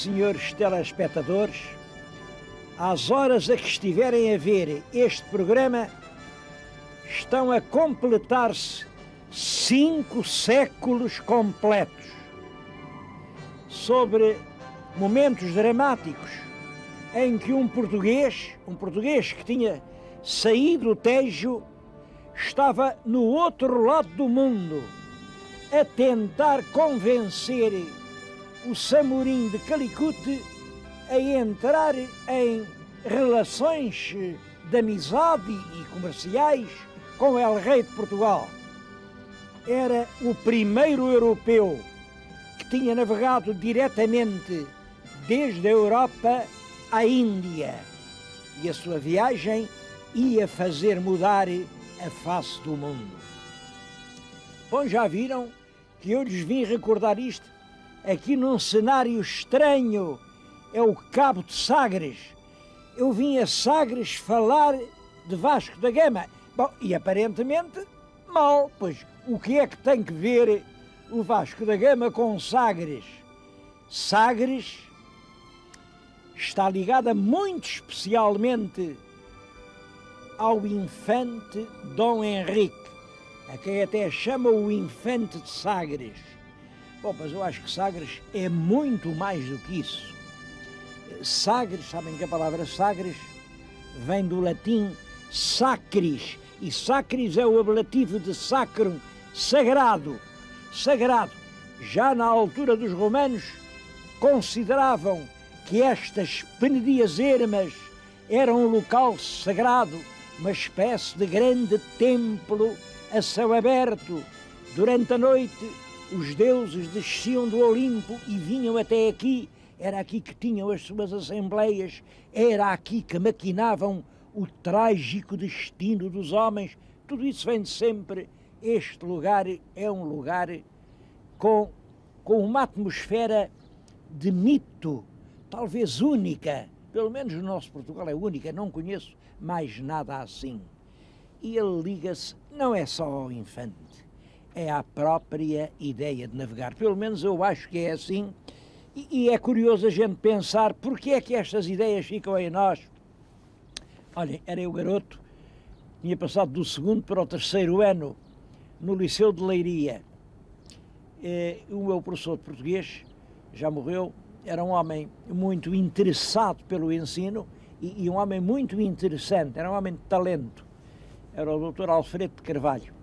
senhores telespectadores, às horas a que estiverem a ver este programa, estão a completar-se 5 séculos completos sobre momentos dramáticos em que um português que tinha saído do Tejo, estava no outro lado do mundo a tentar convencer o Samorim de Calicut a entrar em relações de amizade e comerciais com El Rei de Portugal. Era o primeiro europeu que tinha navegado diretamente desde a Europa à Índia, e a sua viagem ia fazer mudar a face do mundo. Bom, já viram que eu lhes vim recordar isto aqui num cenário estranho, é o Cabo de Sagres. Eu vim a Sagres falar de Vasco da Gama. Bom, e aparentemente mal, pois o que é que tem que ver o Vasco da Gama com Sagres? Sagres está ligada muito especialmente ao infante Dom Henrique, a quem até chama o infante de Sagres. Bom, mas eu acho que Sagres é muito mais do que isso. Sagres, sabem que a palavra Sagres vem do latim sacris, e sacris é o ablativo de sacrum, sagrado. Sagrado. Já na altura dos romanos consideravam que estas penedias ermas eram um local sagrado, uma espécie de grande templo a céu aberto. Durante a noite, os deuses desciam do Olimpo e vinham até aqui. Era aqui que tinham as suas assembleias, era aqui que maquinavam o trágico destino dos homens. Tudo isso vem de sempre. Este lugar é um lugar com uma atmosfera de mito, talvez única. Pelo menos no nosso Portugal é única, não conheço mais nada assim. E ele liga-se, não é só ao infante, é à própria ideia de navegar. Pelo menos eu acho que é assim. E é curioso a gente pensar porque é que estas ideias ficam em nós. Olhem, era eu garoto, tinha passado do 2º para o 3º ano no Liceu de Leiria. O meu professor de português já morreu, era um homem muito interessado pelo ensino e um homem muito interessante, era um homem de talento. Era o Dr. Alfredo de Carvalho.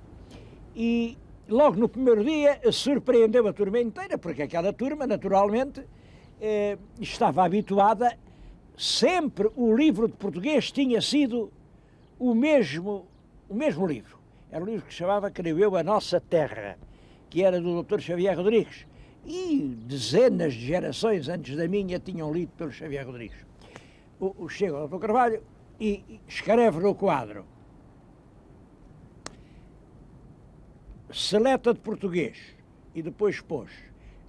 E logo no primeiro dia surpreendeu a turma inteira, porque aquela turma, naturalmente, estava habituada, sempre o livro de português tinha sido o mesmo livro. Era um livro que se chamava, creio eu, A Nossa Terra, que era do Dr. Xavier Rodrigues. E dezenas de gerações antes da minha tinham lido pelo Xavier Rodrigues. Chega o Dr. Carvalho e escreve no quadro: Seleta de português, e depois pôs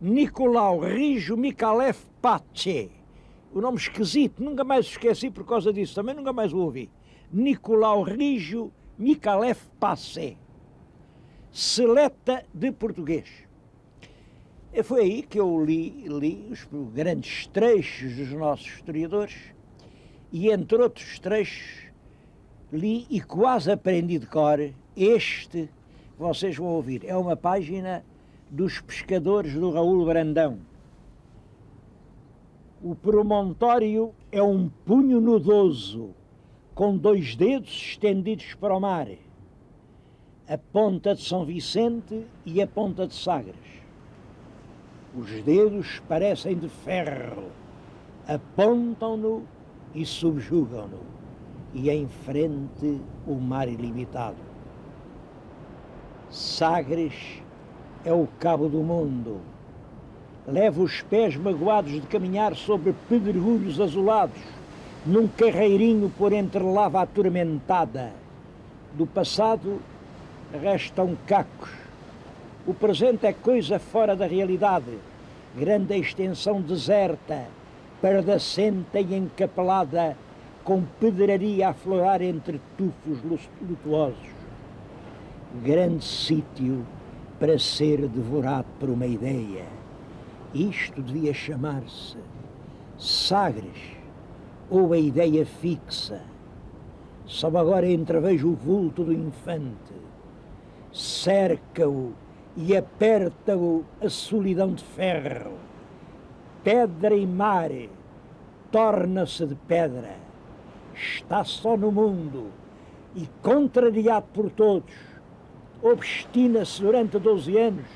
Nicolau Rijo Micalef Pace. O nome esquisito, nunca mais o esqueci por causa disso, também nunca mais o ouvi. Nicolau Rijo Micalef Pace. Seleta de português. E foi aí que eu li os grandes trechos dos nossos historiadores e, entre outros trechos, li e quase aprendi de cor este. Vocês vão ouvir, é uma página dos pescadores do Raul Brandão. O promontório é um punho nudoso, com 2 dedos estendidos para o mar, a ponta de São Vicente e a ponta de Sagres. Os dedos parecem de ferro, apontam-no e subjugam-no, e em frente o mar ilimitado. Sagres é o cabo do mundo. Leva os pés magoados de caminhar sobre pedregulhos azulados, num carreirinho por entre lava atormentada. Do passado restam cacos. O presente é coisa fora da realidade, grande extensão deserta, pardacenta e encapelada, com pedraria a aflorar entre tufos lutuosos. Grande sítio para ser devorado por uma ideia. Isto devia chamar-se Sagres, ou a ideia fixa, só agora entrevejo o vulto do infante, cerca-o e aperta-o a solidão de ferro, pedra e mar, torna-se de pedra, está só no mundo e contrariado por todos, obstina-se durante 12 anos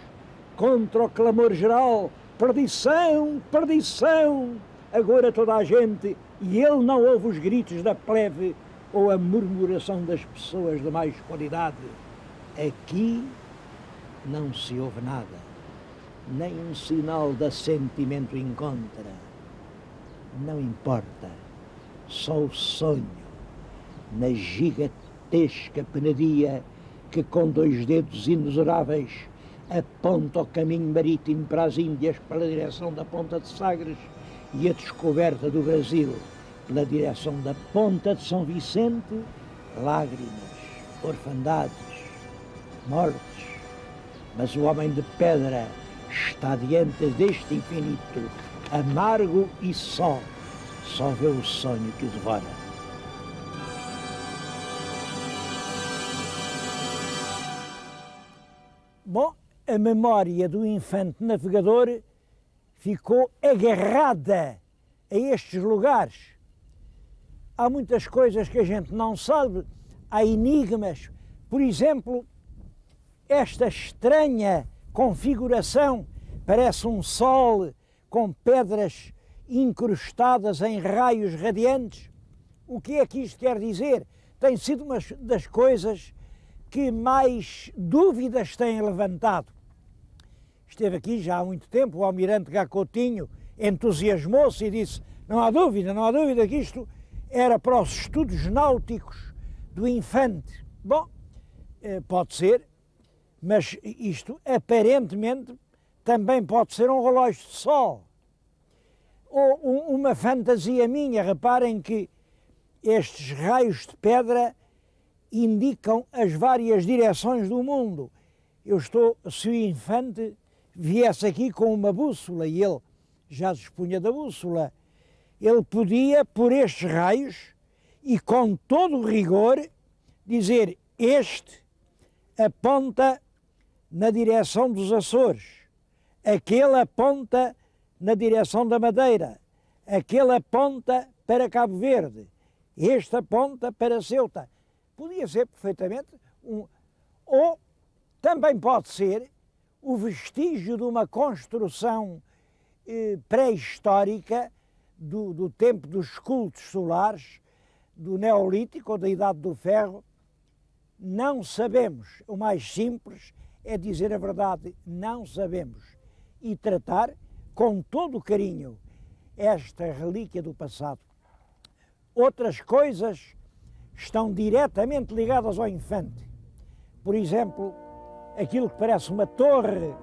contra o clamor geral, perdição, perdição, agora toda a gente, e ele não ouve os gritos da plebe ou a murmuração das pessoas de mais qualidade. Aqui não se ouve nada, nem um sinal de assentimento encontra. Não importa, só o sonho, na gigantesca penadia que com 2 dedos inexoráveis aponta o caminho marítimo para as Índias pela direção da Ponta de Sagres e a descoberta do Brasil pela direção da Ponta de São Vicente, lágrimas, orfandades, mortes. Mas o homem de pedra está diante deste infinito, amargo e só vê o sonho que o devora. Bom, a memória do infante navegador ficou agarrada a estes lugares. Há muitas coisas que a gente não sabe, há enigmas. Por exemplo, esta estranha configuração, parece um sol com pedras incrustadas em raios radiantes. O que é que isto quer dizer? Tem sido uma das coisas que mais dúvidas têm levantado. Esteve aqui já há muito tempo o almirante Gacotinho, entusiasmou-se e disse: não há dúvida que isto era para os estudos náuticos do infante. Bom, pode ser, mas isto aparentemente também pode ser um relógio de sol. Ou uma fantasia minha. Reparem que estes raios de pedra indicam as várias direções do mundo. Se o infante viesse aqui com uma bússola, e ele já dispunha da bússola, ele podia, por estes raios, e com todo o rigor, dizer: este aponta na direção dos Açores, aquele aponta na direção da Madeira, aquele aponta para Cabo Verde, este aponta para Ceuta. Podia ser perfeitamente ou também pode ser o vestígio de uma construção pré-histórica do tempo dos cultos solares, do Neolítico ou da Idade do Ferro. Não sabemos. O mais simples é dizer a verdade, não sabemos, e tratar com todo o carinho esta relíquia do passado. Outras coisas estão diretamente ligadas ao infante. Por exemplo, aquilo que parece uma torre,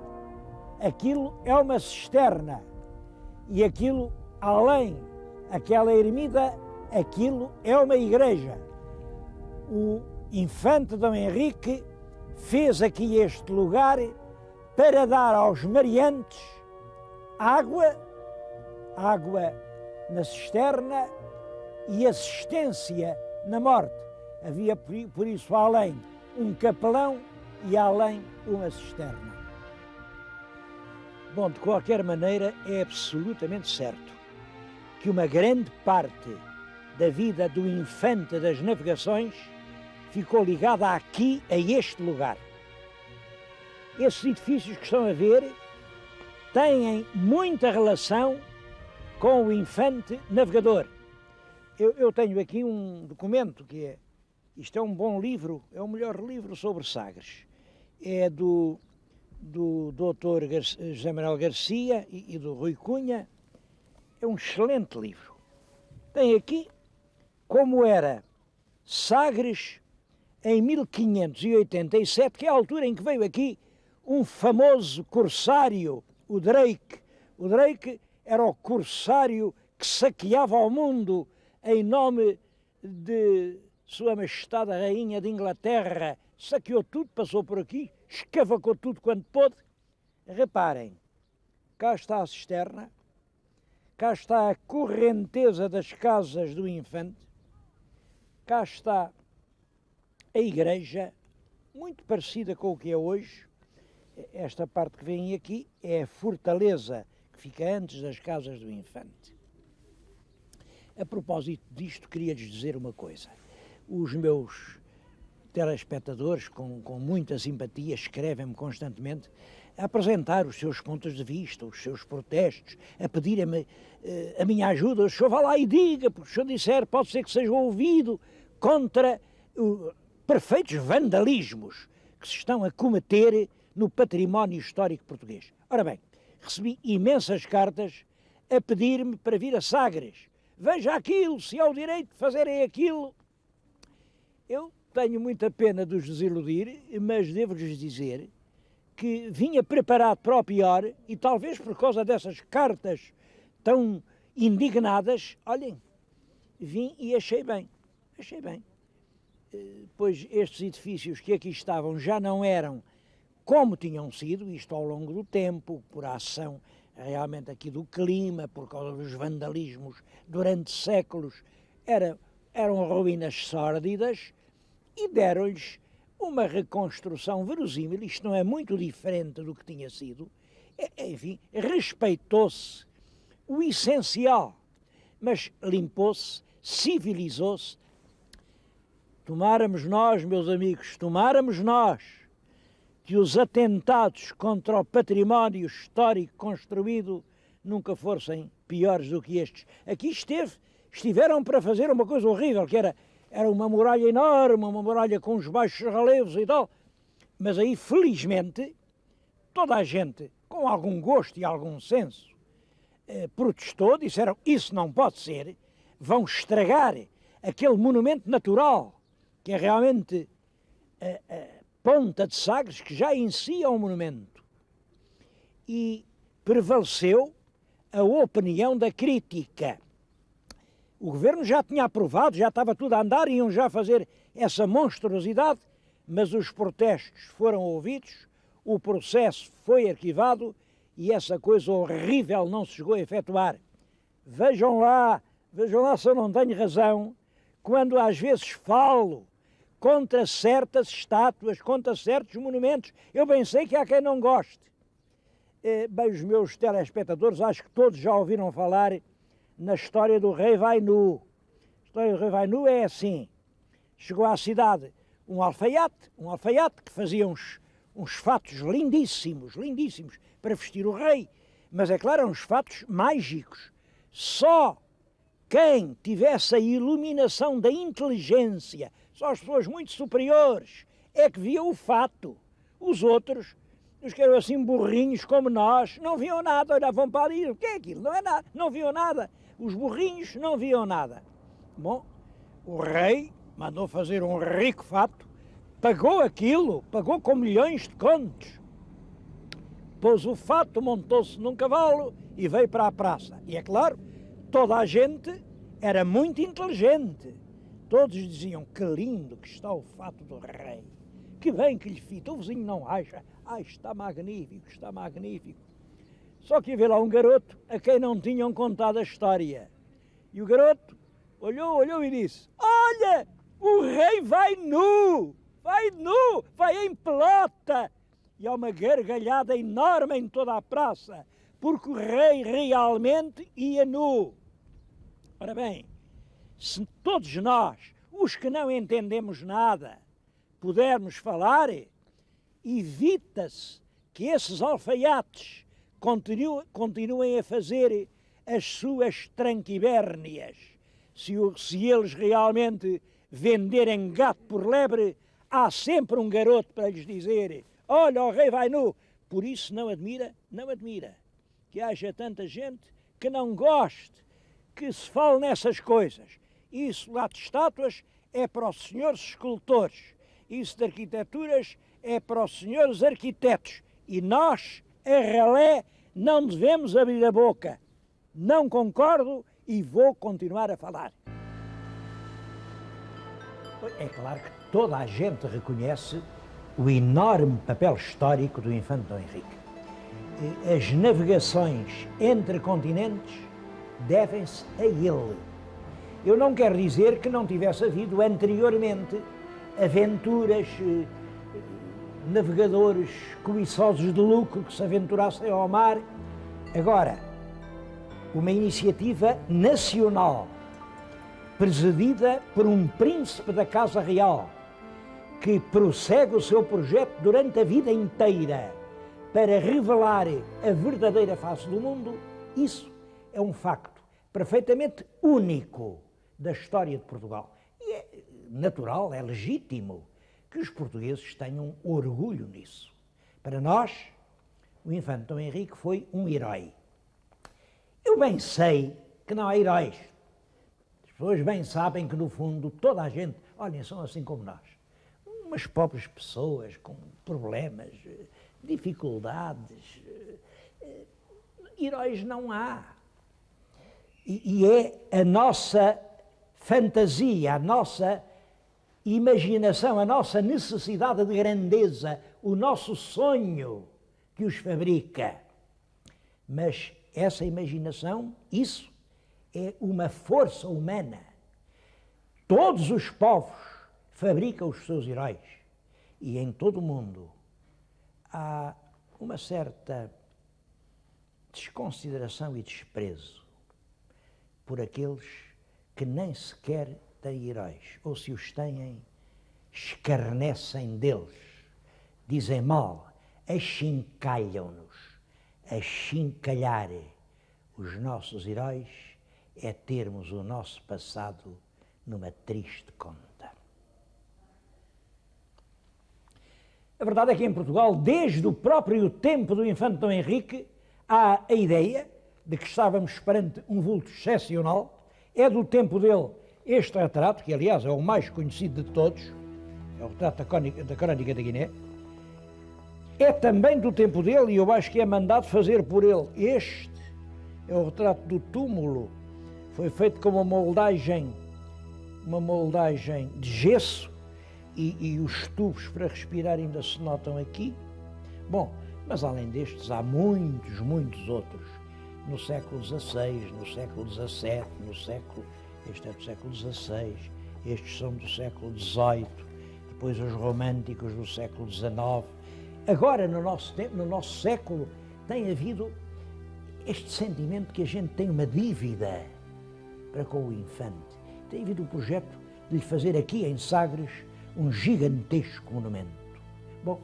aquilo é uma cisterna, e aquilo, além, aquela ermida, aquilo é uma igreja. O infante Dom Henrique fez aqui este lugar para dar aos mariantes água na cisterna e assistência na morte. Havia, por isso, além um capelão e além uma cisterna. Bom, de qualquer maneira, é absolutamente certo que uma grande parte da vida do infante das navegações ficou ligada aqui, a este lugar. Esses edifícios que estão a ver têm muita relação com o infante navegador. Eu tenho aqui um documento que isto é um bom livro, é o melhor livro sobre Sagres. É do Dr. José Manuel Garcia e do Rui Cunha. É um excelente livro. Tem aqui como era Sagres em 1587, que é a altura em que veio aqui um famoso corsário, o Drake. O Drake era o corsário que saqueava o mundo em nome de Sua Majestade a Rainha de Inglaterra. Saqueou tudo, passou por aqui, escavacou tudo quanto pôde. Reparem, cá está a cisterna, cá está a correnteza das casas do Infante, cá está a igreja, muito parecida com o que é hoje. Esta parte que vem aqui é a fortaleza que fica antes das casas do Infante. A propósito disto, queria-lhes dizer uma coisa. Os meus telespectadores, com muita simpatia, escrevem-me constantemente a apresentar os seus pontos de vista, os seus protestos, a pedirem-me a minha ajuda. O senhor vá lá e diga, porque se o senhor disser, pode ser que seja ouvido contra perfeitos vandalismos que se estão a cometer no património histórico português. Ora bem, recebi imensas cartas a pedir-me para vir a Sagres. Veja aquilo, se há o direito de fazerem aquilo. Eu tenho muita pena de os desiludir, mas devo-lhes dizer que vinha preparado para o pior e talvez por causa dessas cartas tão indignadas, olhem, vim e achei bem. Pois estes edifícios que aqui estavam já não eram como tinham sido, isto ao longo do tempo, por a ação realmente aqui do clima, por causa dos vandalismos durante séculos, eram ruínas sórdidas e deram-lhes uma reconstrução verosímil. Isto não é muito diferente do que tinha sido. Enfim, respeitou-se o essencial, mas limpou-se, civilizou-se. Tomáramos nós, meus amigos, que os atentados contra o património histórico construído nunca fossem piores do que estes. Aqui estiveram para fazer uma coisa horrível, que era uma muralha enorme, uma muralha com os baixos relevos e tal, mas aí, felizmente, toda a gente, com algum gosto e algum senso, protestou, disseram, isso não pode ser, vão estragar aquele monumento natural, que é realmente a Ponta de Sagres, que já em si é um monumento. E prevaleceu a opinião da crítica. O governo já tinha aprovado, já estava tudo a andar, iam já fazer essa monstruosidade, mas os protestos foram ouvidos, o processo foi arquivado e essa coisa horrível não se chegou a efetuar. Vejam lá se eu não tenho razão, quando às vezes falo contra certas estátuas, contra certos monumentos. Eu bem sei que há quem não goste. Bem, os meus telespectadores, acho que todos já ouviram falar na história do rei Vai Nu. A história do rei Vai Nu é assim. Chegou à cidade um alfaiate que fazia uns fatos lindíssimos para vestir o rei. Mas é claro, eram uns fatos mágicos. Só quem tivesse a iluminação da inteligência, só as pessoas muito superiores, é que via o fato. Os outros, os que eram assim burrinhos como nós, não viam nada, olhavam para ali, o que é aquilo? Não é nada, não viam nada. Os burrinhos não viam nada. Bom, o rei mandou fazer um rico fato, pagou aquilo, pagou com milhões de contos. Pôs o fato, montou-se num cavalo e veio para a praça. E é claro, toda a gente era muito inteligente. Todos diziam, que lindo que está o fato do rei. Que bem que lhe fita, o vizinho não acha. Está magnífico. Só que ia ver lá um garoto a quem não tinham contado a história. E o garoto olhou e disse, olha, o rei vai nu, vai em pelota. E há uma gargalhada enorme em toda a praça, porque o rei realmente ia nu. Ora bem, se todos nós, os que não entendemos nada, pudermos falar, evita-se que esses alfaiates continuem a fazer as suas tranquibérnias. Se eles realmente venderem gato por lebre, há sempre um garoto para lhes dizer, olha, o rei vai nu. Por isso não admira que haja tanta gente que não goste que se fale nessas coisas. Isso lá de estátuas é para os senhores escultores, isso de arquiteturas é para os senhores arquitetos. E nós, a ralé, não devemos abrir a boca. Não concordo e vou continuar a falar. É claro que toda a gente reconhece o enorme papel histórico do Infante Dom Henrique. As navegações entre continentes devem-se a ele. Eu não quero dizer que não tivesse havido anteriormente aventuras, navegadores cobiçosos de lucro que se aventurassem ao mar. Agora, uma iniciativa nacional, presidida por um príncipe da Casa Real, que prossegue o seu projeto durante a vida inteira para revelar a verdadeira face do mundo, isso é um facto perfeitamente único da história de Portugal. E é natural, é legítimo que os portugueses tenham orgulho nisso. Para nós, o infante Dom Henrique foi um herói. Eu bem sei que não há heróis. As pessoas bem sabem que, no fundo, toda a gente, olhem, são assim como nós. Umas pobres pessoas com problemas, dificuldades. Heróis não há. E é a nossa fantasia, a nossa imaginação, a nossa necessidade de grandeza, o nosso sonho que os fabrica. Mas essa imaginação, isso é uma força humana. Todos os povos fabricam os seus heróis. E em todo o mundo há uma certa desconsideração e desprezo por aqueles que nem sequer têm heróis, ou se os têm, escarnecem deles, dizem mal, achincalham-nos. Achincalhar os nossos heróis é termos o nosso passado numa triste conta. A verdade é que em Portugal, desde o próprio tempo do infante Dom Henrique, há a ideia de que estávamos perante um vulto excepcional. É do tempo dele este retrato, que aliás é o mais conhecido de todos, é o retrato da Crónica da Guiné. É também do tempo dele, e eu acho que é mandado fazer por ele. Este é o retrato do túmulo, foi feito com uma moldagem de gesso, e os tubos para respirar ainda se notam aqui. Bom, mas além destes há muitos outros, no século XVI, no século XVII, este é do século XVI, estes são do século XVIII, depois os românticos do século XIX. Agora, no nosso tempo, no nosso século, tem havido este sentimento que a gente tem uma dívida para com o infante. Tem havido o projeto de lhe fazer aqui em Sagres um gigantesco monumento. Bom,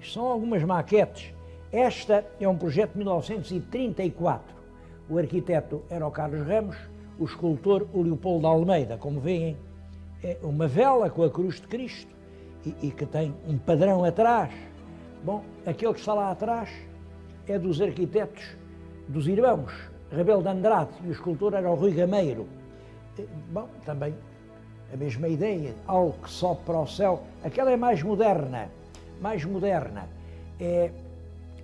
são algumas maquetes. Esta é um projeto de 1934. O arquiteto era o Carlos Ramos, o escultor o Leopoldo de Almeida. Como veem, é uma vela com a cruz de Cristo e que tem um padrão atrás. Bom, aquele que está lá atrás é dos arquitetos dos irmãos Rebelo de Andrade, e o escultor era o Rui Gameiro. Bom, também a mesma ideia, algo que sobe para o céu. Aquela é mais moderna. É,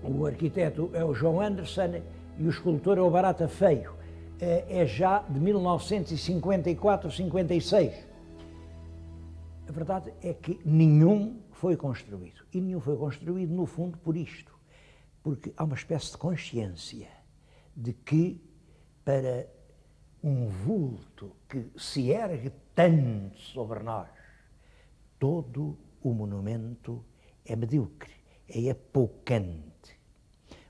o arquiteto é o João Anderson e o escultor é o Barata Feio. É já de 1954, 56. A verdade é que nenhum foi construído. E nenhum foi construído, no fundo, por isto. Porque há uma espécie de consciência de que, para um vulto que se ergue tanto sobre nós, todo o monumento é medíocre, é apoucante.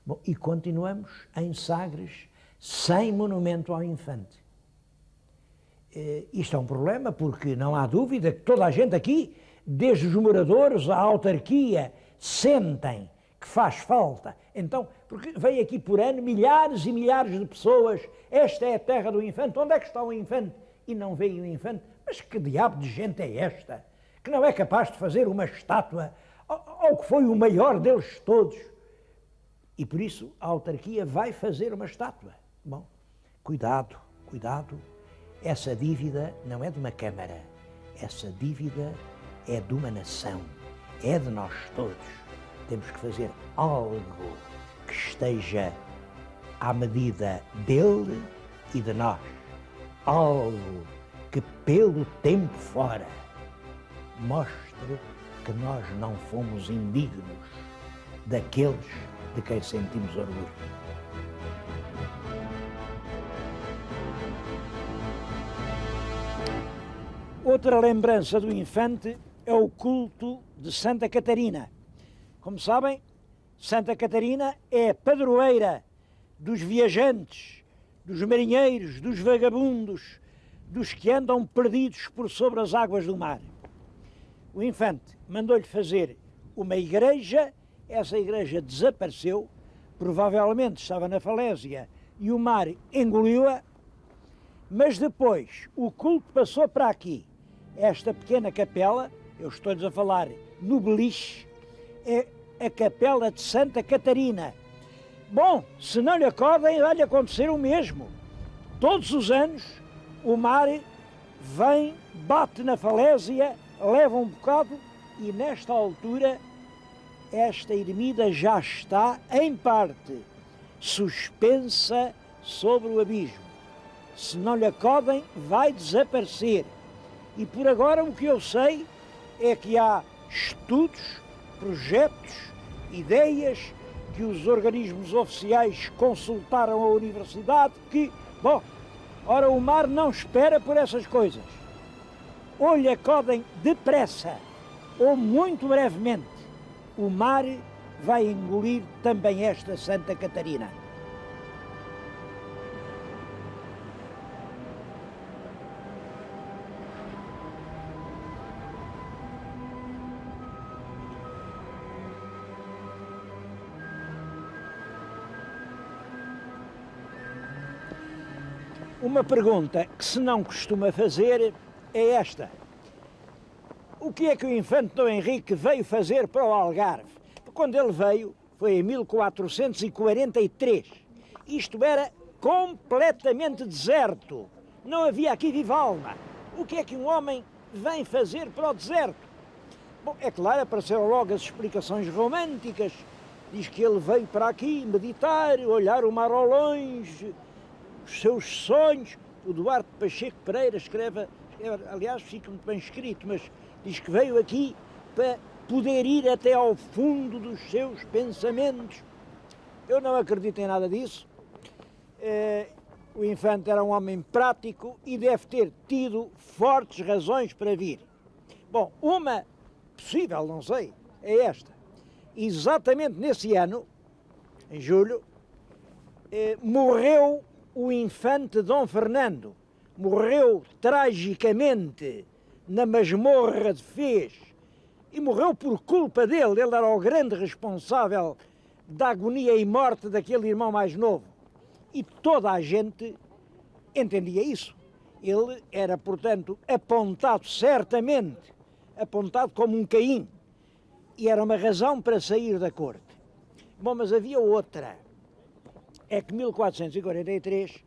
Bom, e continuamos em Sagres sem monumento ao infante. Isto é um problema, porque não há dúvida que toda a gente aqui, desde os moradores à autarquia, sentem que faz falta. Então, porque vem aqui por ano milhares e milhares de pessoas, esta é a terra do infante, onde é que está o infante? E não veio o infante. Mas que diabo de gente é esta, que não é capaz de fazer uma estátua ao que foi o maior deles todos? E por isso a autarquia vai fazer uma estátua. Bom, cuidado, essa dívida não é de uma Câmara, essa dívida é de uma nação, é de nós todos. Temos que fazer algo que esteja à medida dele e de nós. Algo que, pelo tempo fora, mostre que nós não fomos indignos daqueles de quem sentimos orgulho. Outra lembrança do infante é o culto de Santa Catarina. Como sabem, Santa Catarina é a padroeira dos viajantes, dos marinheiros, dos vagabundos, dos que andam perdidos por sobre as águas do mar. O infante mandou-lhe fazer uma igreja, essa igreja desapareceu, provavelmente estava na falésia e o mar engoliu-a, mas depois o culto passou para aqui. Esta pequena capela, eu estou-lhes a falar no beliche, é a capela de Santa Catarina. Bom, se não lhe acordem, vai-lhe acontecer o mesmo. Todos os anos o mar vem, bate na falésia, leva um bocado e nesta altura esta ermida já está, em parte, suspensa sobre o abismo. Se não lhe acodem, vai desaparecer. E por agora o que eu sei é que há estudos, projetos, ideias que os organismos oficiais consultaram a universidade que, bom, ora o mar não espera por essas coisas. Ou lhe acodem depressa, ou muito brevemente, o mar vai engolir também esta Santa Catarina. Uma pergunta que se não costuma fazer é esta. O que é que o infante Dom Henrique veio fazer para o Algarve? Quando ele veio, foi em 1443. Isto era completamente deserto. Não havia aqui viva alma. O que é que um homem vem fazer para o deserto? Bom, é claro, apareceram logo as explicações românticas. Diz que ele veio para aqui meditar, olhar o mar ao longe, os seus sonhos. O Duarte Pacheco Pereira escreve, aliás, fica muito bem escrito, mas diz que veio aqui para poder ir até ao fundo dos seus pensamentos. Eu não acredito em nada disso. O infante era um homem prático e deve ter tido fortes razões para vir. Bom, uma possível, não sei, é esta. Exatamente nesse ano, em julho, morreu o infante Dom Fernando. Morreu tragicamente na masmorra de Fez e morreu por culpa dele. Ele era o grande responsável da agonia e morte daquele irmão mais novo. E toda a gente entendia isso. Ele era, portanto, apontado certamente, apontado como um Caim. E era uma razão para sair da corte. Bom, mas havia outra. É que 1443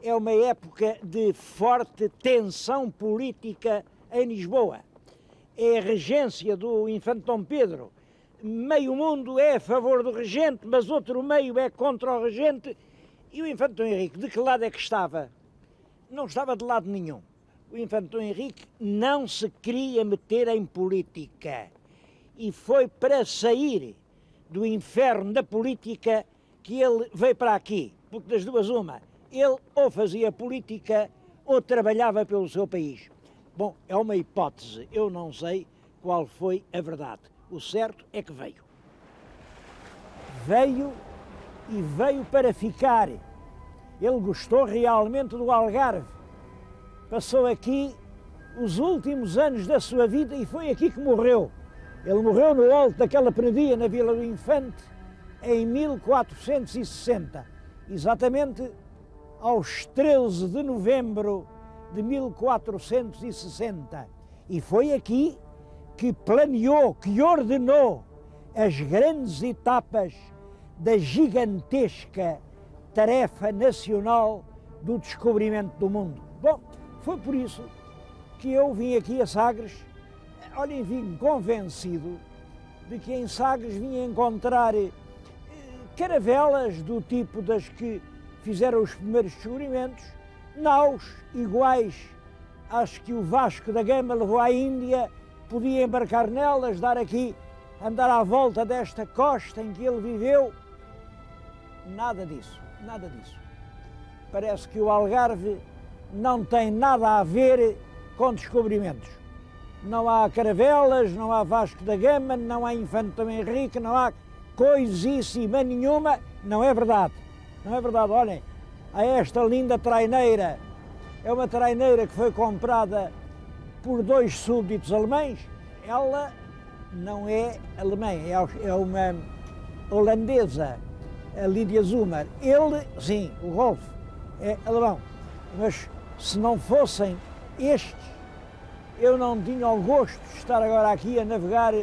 é uma época de forte tensão política em Lisboa. É a regência do infante Dom Pedro. Meio mundo é a favor do regente, mas outro meio é contra o regente. E o infante Dom Henrique, de que lado é que estava? Não estava de lado nenhum. O infante Dom Henrique não se queria meter em política. E foi para sair do inferno da política que ele veio para aqui. Porque das duas uma, ele ou fazia política ou trabalhava pelo seu país. Bom, é uma hipótese, eu não sei qual foi a verdade. O certo é que veio. Veio e veio para ficar. Ele gostou realmente do Algarve. Passou aqui os últimos anos da sua vida e foi aqui que morreu. Ele morreu no alto daquela predia na Vila do Infante em 1460, exatamente aos 13 de novembro de 1460. E foi aqui que planeou, que ordenou as grandes etapas da gigantesca tarefa nacional do descobrimento do mundo. Bom, foi por isso que eu vim aqui a Sagres. Olhem, vim convencido de que em Sagres vinha encontrar caravelas do tipo das que fizeram os primeiros descobrimentos, naus iguais às que o Vasco da Gama levou à Índia, podia embarcar nelas, dar aqui, andar à volta desta costa em que ele viveu. Nada disso, nada disso. Parece que o Algarve não tem nada a ver com descobrimentos. Não há caravelas, não há Vasco da Gama, não há Infante Dom Henrique, não há coisíssima nenhuma. Não é verdade. Não é verdade. Olhem, há esta linda traineira. É uma traineira que foi comprada por 2 súbditos alemães. Ela não é alemã, é uma holandesa, a Lídia Zumar. Ele, sim, o Rolf, é alemão. Mas se não fossem estes, eu não tinha o gosto de estar agora aqui a navegar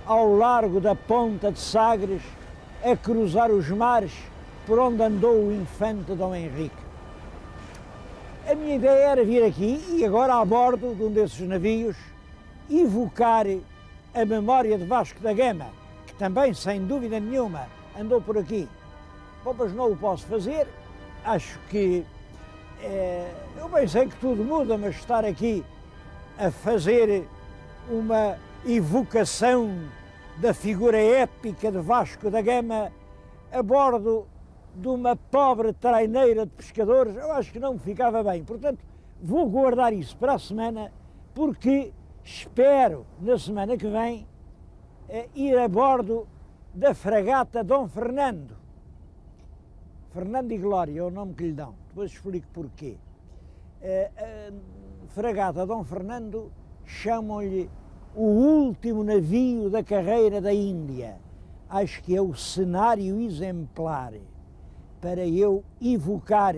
ao largo da ponta de Sagres, a cruzar os mares por onde andou o Infante Dom Henrique. A minha ideia era vir aqui e agora a bordo de um desses navios evocar a memória de Vasco da Gama, que também, sem dúvida nenhuma, andou por aqui. Bom, mas não o posso fazer. Acho que eu bem sei que tudo muda, mas estar aqui a fazer uma evocação da figura épica de Vasco da Gama a bordo de uma pobre traineira de pescadores, eu acho que não me ficava bem. Portanto, vou guardar isso para a semana, porque espero, na semana que vem, ir a bordo da fragata Dom Fernando. Fernando e Glória é o nome que lhe dão, depois explico porquê. Fragata Dom Fernando chamam-lhe o último navio da carreira da Índia. Acho que é o cenário exemplar para eu evocar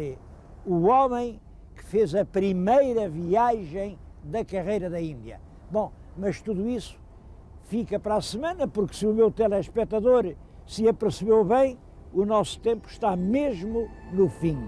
o homem que fez a primeira viagem da carreira da Índia. Bom, mas tudo isso fica para a semana, porque se o meu telespectador se apercebeu bem, o nosso tempo está mesmo no fim.